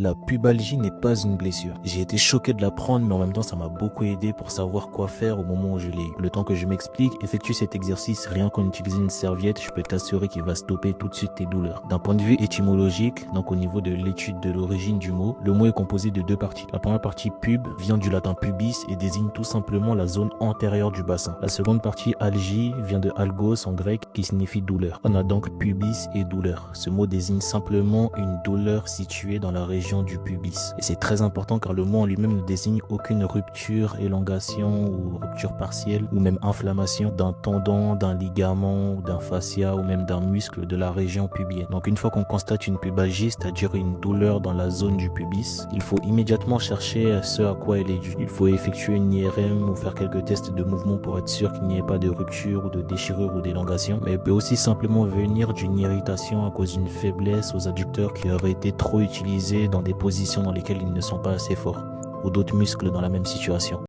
La pubalgie n'est pas une blessure. J'ai été choqué de l'apprendre, mais en même temps, ça m'a beaucoup aidé pour savoir quoi faire au moment où je l'ai eu. Le temps que je m'explique, effectue cet exercice rien qu'en utilisant une serviette, je peux t'assurer qu'il va stopper tout de suite tes douleurs. D'un point de vue étymologique, donc au niveau de l'étude de l'origine du mot, le mot est composé de deux parties. La première partie pub vient du latin pubis et désigne tout simplement la zone antérieure du bassin. La seconde partie algie vient de algos en grec qui signifie douleur. On a donc pubis et douleur. Ce mot désigne simplement une douleur située dans la région du pubis. Et c'est très important car le mot en lui-même ne désigne aucune rupture, élongation ou rupture partielle ou même inflammation d'un tendon, d'un ligament ou d'un fascia ou même d'un muscle de la région pubienne. Donc une fois qu'on constate une pubalgie, c'est-à-dire une douleur dans la zone du pubis, il faut immédiatement chercher ce à quoi elle est due. Il faut effectuer une IRM ou faire quelques tests de mouvement pour être sûr qu'il n'y ait pas de rupture ou de déchirure ou d'élongation. Mais elle peut aussi simplement venir d'une irritation à cause d'une faiblesse aux adducteurs qui auraient été trop utilisés dans des positions dans lesquelles ils ne sont pas assez forts, ou d'autres muscles dans la même situation.